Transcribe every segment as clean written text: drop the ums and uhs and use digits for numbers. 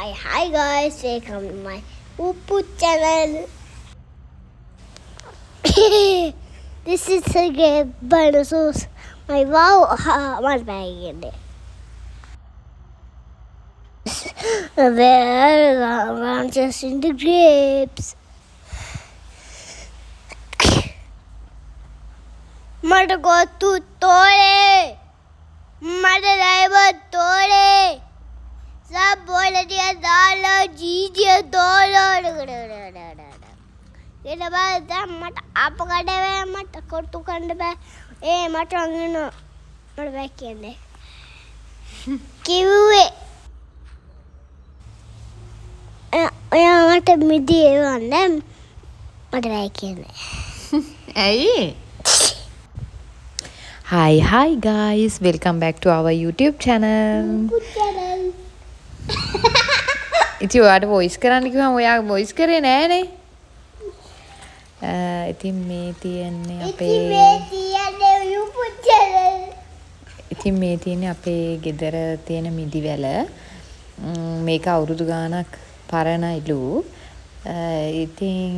Hi guys, welcome to my Upu channel. This is a banana sauce. My wow, my bag. Where I'm just in the grapes. मट को तू तोड़े मट driver तोड़े सब बोल दिया डालो जीजिए तोड़ो ये बाद मट आप कड़े वे मट कोटू कंडे बे ए मट अंगनो मट बैकेंडे किवे या मट मिडी वंदे मट बैकेंडे ඇයි? Hi guys, welcome back to our YouTube channel. ඉතින් ඔයාට voice කරන්න කිව්වම ඔයා voice කරේ නෑනේ. ඉතින් මේ තියන්නේ අපේ YouTube channel. ඉතින් මේ තියන්නේ අපේ ගෙදර තියෙන මිදිවැල. මේක අවුරුදු ගාණක් පරණයිලු. ඉතින්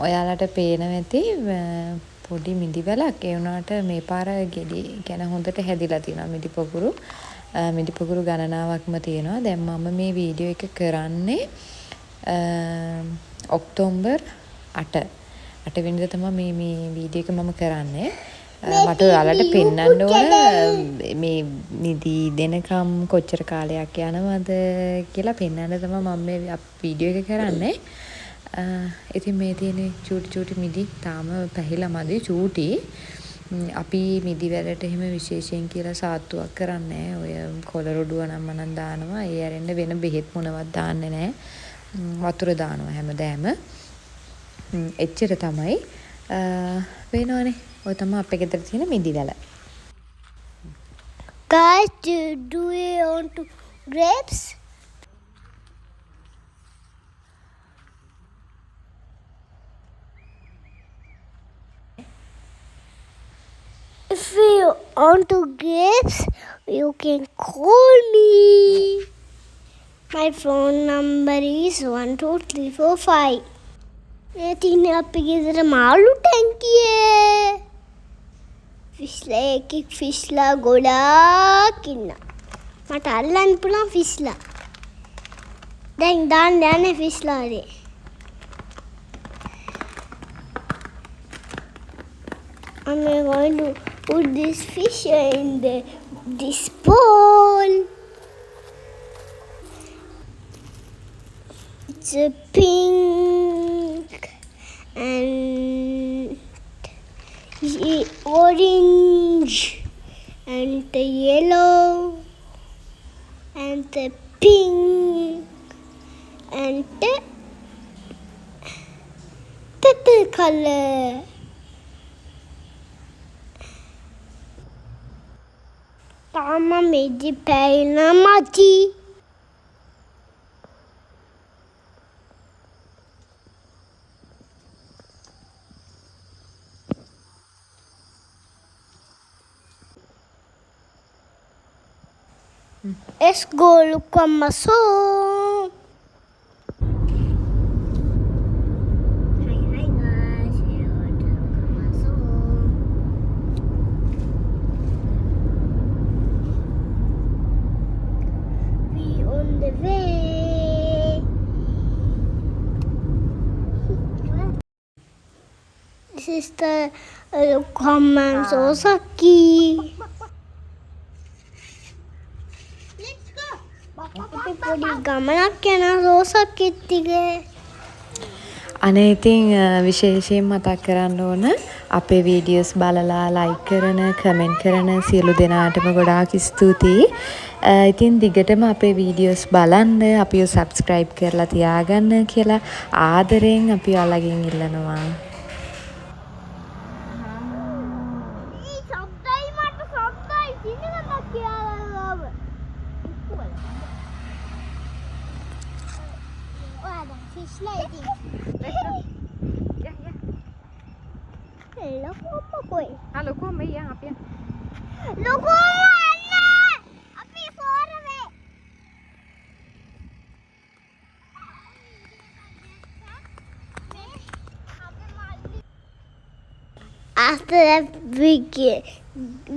ඔයාලට පේනවා ඇති පොඩි මිදිවැලක් ඒ වුණාට මේ පාර ගෙඩි ගැන හොඳට හැදිලා තියෙනවා මිදි පොකුරු ගණනාවක්ම තියෙනවා. දැන් මම මේ වීඩියෝ එක කරන්නේ ඔක්තෝබර් 8 වෙනිදා තමයි මේ වීඩියෝ එක මම කරන්නේ. මට ඔයාලට පෙන්වන්න ඕන මේ මිදි දෙනකම් කොච්චර කාලයක් යනවද කියලා පෙන්වන්න තමයි මම මේ වීඩියෝ එක කරන්නේ. ඉතින් මේ තියෙන චූටි මිදි තාම පැහිලා මදි චූටි. අපි මිදි වලට එහෙම විශේෂයෙන් කියලා සාත්තුවක් කරන්නේ ඔය කොලරොඩුව නම් මනම් දානවා. ඒ ඇරෙන්න වෙන බෙහෙත් මොනවත් දාන්නේ නැහැ. වතුර දානවා හැමදාම. එච්චර තමයි. වෙනවනේ. ඔය තමයි අපේ ගෙදර තියෙන මිදි වල. Guys, do you want to grapes? If you want to grapes, you can call me. My phone number is 12345. ये तीन आपके गिर मालू टैंकी है फिशला एक फिशला गोला किन्ना मट अल्लन पुला फिशला दान दाने फिशला रे I'm going to put this fish in this bowl. It's a pink and orange and the yellow and the pink and the purple color. Tama medi paina mati. Let's go look at my song. Hi guys, I want to look at my song. We on the way. This is the common Sosaki. පොඩි ගමනක් යන රෝසක් එක්තිගේ අනේ ඉතින් විශේෂයෙන් මතක් කරන්න ඕන අපේ වීඩියෝස් බලලා ලයික් කරන කමෙන්ට් කරන සියලු දෙනාටම ගොඩාක් ස්තුතියි. ඉතින් දිගටම අපේ වීඩියෝස් බලන්න අපිව සබ්ස්ක්‍රයිබ් කරලා තියාගන්න කියලා ආදරෙන් අපි ඔයාලගෙන් ඉල්ලනවා. Loko mo yan, apya. Loko mo, Anna! Api, sorry. after that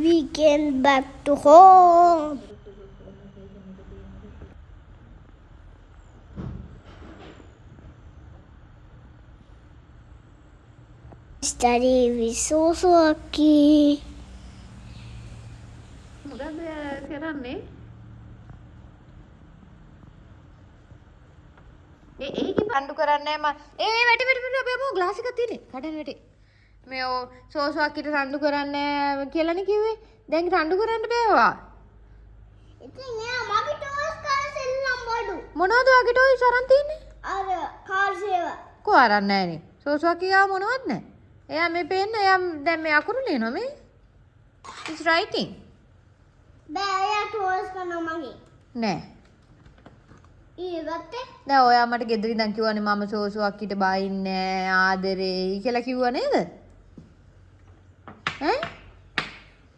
we came back to home. Study with so lucky. මොකද කරන්නේ? ඒකේ පණ්ඩු කරන්නේ මම. වැටි අපි අපෝ ග්ලාස් එකක් තියෙන්නේ. කඩන වැටි. මේ සෝසෝක්කිට රණ්ඩු කරන්නේ කියලානේ කිව්වේ. දැන් රණ්ඩු කරන්න බෑවා. ඉතින් එයා මගේ ටෝස් කාර් සෙල්ලම් බඩු. මොනවද වගේ ටෝයිස් අරන් තින්නේ? අර කාර් සේවා. කො අරන් නැහනේ. සෝසෝක්කියා මොනවද නැහැ. එයා මේ පේන්න එයා දැන් මේ අකුරු ලියනවා මේ. It's writing. බෑ එයා ටෝස් කරනවා මගේ. නෑ. ඊගත්තේ දැන් ඔයා මට ගෙදර ඉඳන් කිව්වනේ මම සෝසෝක්කිට බයින්නේ ආදරේ කියලා කිව්වා නේද? ඈ?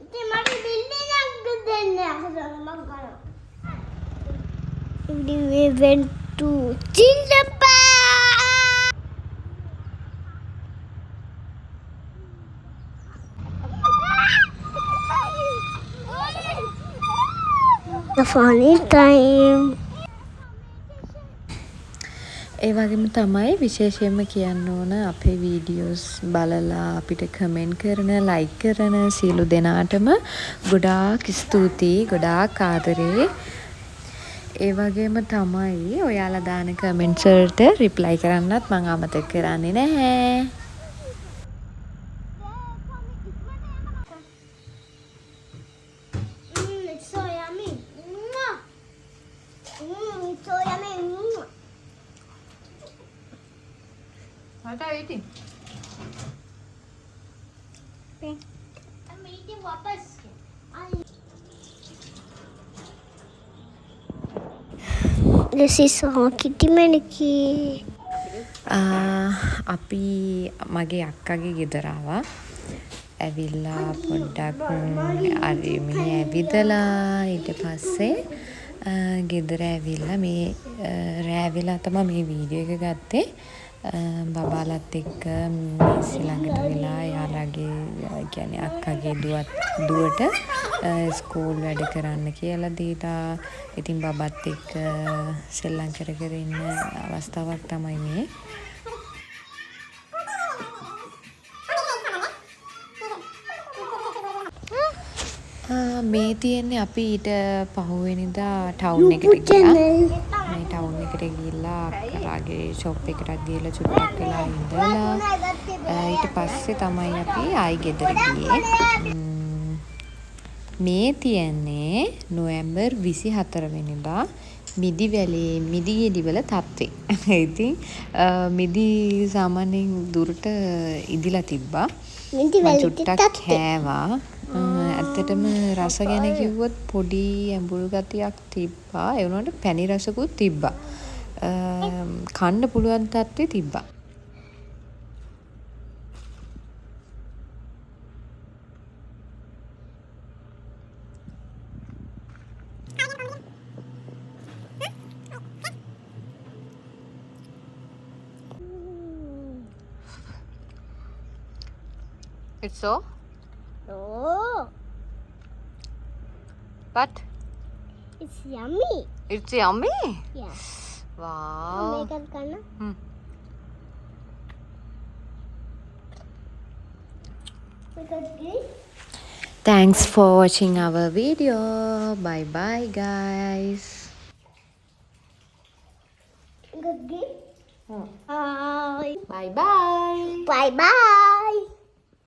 ඉතින් මට බිල්ඩින් එකක් දෙන්න අහසන මම කරා. We went to children park. The funny time. ඒ වගේම තමයි විශේෂයෙන්ම කියන්න ඕන අපේ වීඩියෝස් බලලා අපිට කමෙන්ට් කරන ලයික් කරන සියලු දෙනාටම ගොඩාක් ස්තුතියි ගොඩාක් ආදරේ. ඒ වගේම තමයි ඔයාලා දාන කමෙන්ට්ස් වලට රිප්ලයි කරන්නත් මම අමතක කරන්නේ නැහැ. It's so yummy. It's so yummy. What are you eating? I'm eating wapas. This is kitty maniki. අපි මගේ අක්කගේ ගෙදර ආවා. ඇවිල්ලා පොඩ්ඩක් අර මේ ඇවිදලා ඊට පස්සේ ගෙදර ඇවිල්ලා මේ රෑ වෙලා තමයි මේ වීඩියෝ එක ගත්තේ. බබාලත් එක්ක මිස් ළඟට වෙලා යාළගේ කියන්නේ අක්කගේ දුවට ස්කූල් වැඩ කරන්න කියලා දීලා ඉතින් බබත් එක්ක සෙල්ලම් කර කර ඉන්න අවස්ථාවක් තමයි මේ. මේ තියෙන්නේ අපි ඊට පහුවෙනිදා ටවුන් එකට ගියා. මේ ටවුන් එකට ගිහිල්ලා අක්කලාගේ ෂොප් එකකට ගිහලා චුට්ටක් වෙලා ඉඳලා ඊට පස්සේ තමයි අපි ආයි ගෙදර ගියේ. මේ තියෙන්නේ නොවැම්බර් 24 වෙනිදා මිදිවැලේ මිදිගෙඩිවල තත්ත්වේ. ඉතින් මිදි සාමාන්‍යයෙන් දුරට ඉදිලා තිබ්බා. මම චුට්ටක් කෑවා. ඇත්තටම රස ගැන කිව්වොත් පොඩි ඇඹුල් ගතියක් තිබ්බා. ඒ වුණාට පැණි රසකුත් තිබ්බා. කන්න පුළුවන් තත්ත්වේ තිබ්බා. It's so? Oh, But it's yummy. it's yummy. Yeah. Wow. Make it kana. Make it green. Thanks for watching our video. Bye bye guys. Make it green. Bye. Bye bye. Bye bye.